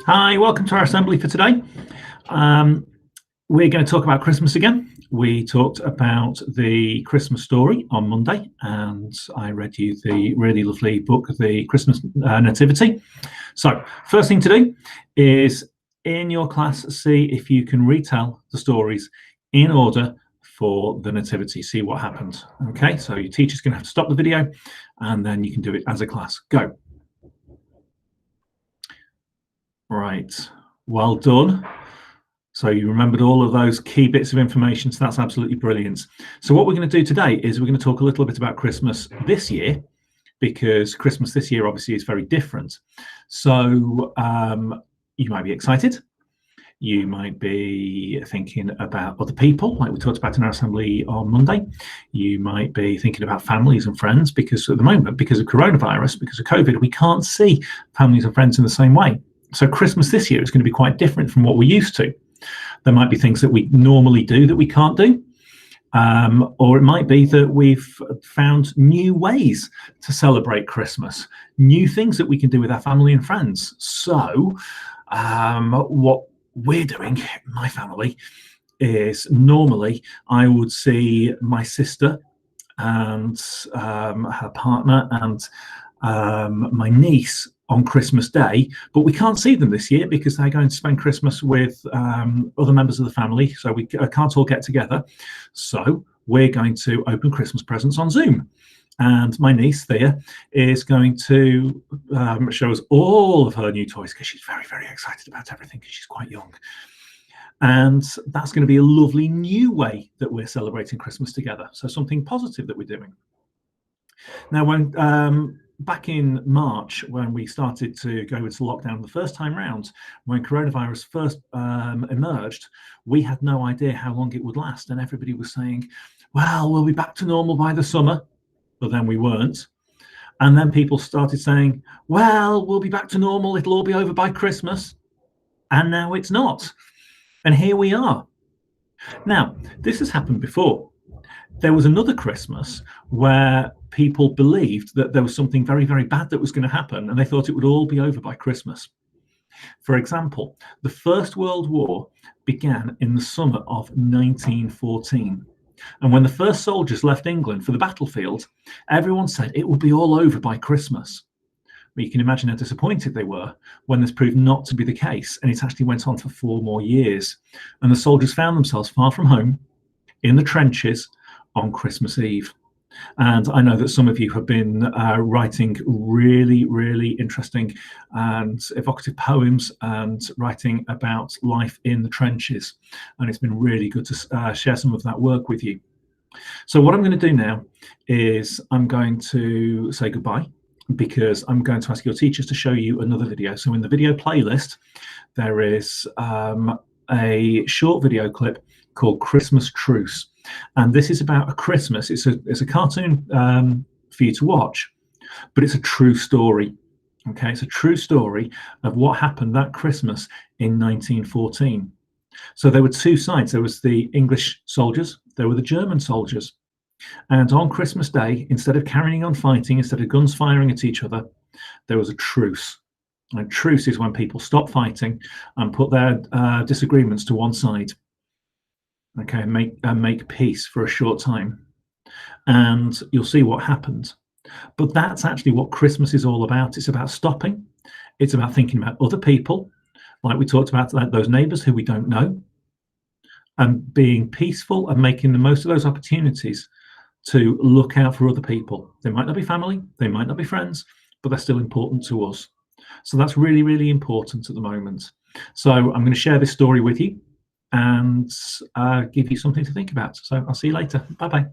Hi, welcome to our assembly for today. We're going to talk about Christmas again. We talked about the Christmas story on Monday, and I read you the really lovely book, The Christmas Nativity. So, first thing to do is in your class, see if you can retell the stories in order for the Nativity, see what happens. Okay, so your teacher's going to have to stop the video, and then you can do it as a class. Go. Right, well done. So you remembered all of those key bits of information, so that's absolutely brilliant. So what we're going to do today is we're going to talk a little bit about Christmas this year, because Christmas this year obviously is very different. So you might be excited. You might be thinking about other people, like we talked about in our assembly on Monday. You might be thinking about families and friends, because at the moment, because of coronavirus, because of COVID, we can't see families and friends in the same way. So Christmas this year is going to be quite different from what we're used to. There might be things that we normally do that we can't do. Or it might be that we've found new ways to celebrate Christmas, new things that we can do with our family and friends. So what we're doing, my family, is normally I would see my sister and her partner and my niece on Christmas Day, but we can't see them this year because they're going to spend Christmas with other members of the family, so we can't all get together. So we're going to open Christmas presents on Zoom, and my niece Thea is going to show us all of her new toys, because she's very, very excited about everything, because she's quite young. And that's going to be a lovely new way that we're celebrating Christmas together, so something positive that we're doing. Now, when back in March, when we started to go into lockdown the first time round, when coronavirus first emerged, we had no idea how long it would last, and everybody was saying, well, we'll be back to normal by the summer, but then we weren't. And then people started saying, well, we'll be back to normal, it'll all be over by Christmas, and now it's not. And here we are. Now, this has happened before. There was another Christmas where people believed that there was something very, very bad that was going to happen, and they thought it would all be over by Christmas. For example, the First World War began in the summer of 1914. And when the first soldiers left England for the battlefield, everyone said it would be all over by Christmas. But you can imagine how disappointed they were when this proved not to be the case, and it actually went on for 4 more years. And the soldiers found themselves far from home, in the trenches, on Christmas Eve. And I know that some of you have been writing really, really interesting and evocative poems and writing about life in the trenches. And it's been really good to share some of that work with you. So what I'm going to do now is I'm going to say goodbye, because I'm going to ask your teachers to show you another video. So in the video playlist, there is a short video clip called Christmas Truce. And this is about a Christmas. It's a cartoon for you to watch, but it's a true story. Okay, it's a true story of what happened that Christmas in 1914. So there were two sides. There was the English soldiers, there were the German soldiers. And on Christmas Day, instead of carrying on fighting, instead of guns firing at each other, there was a truce. And a truce is when people stop fighting and put their disagreements to one side. Okay, make peace for a short time, and you'll see what happened. But that's actually what Christmas is all about. It's about stopping. It's about thinking about other people, like we talked about, like those neighbors who we don't know, and being peaceful and making the most of those opportunities to look out for other people. They might not be family, they might not be friends, but they're still important to us. So that's really, really important at the moment. So I'm going to share this story with you and give you something to think about. So I'll see you later. Bye-bye.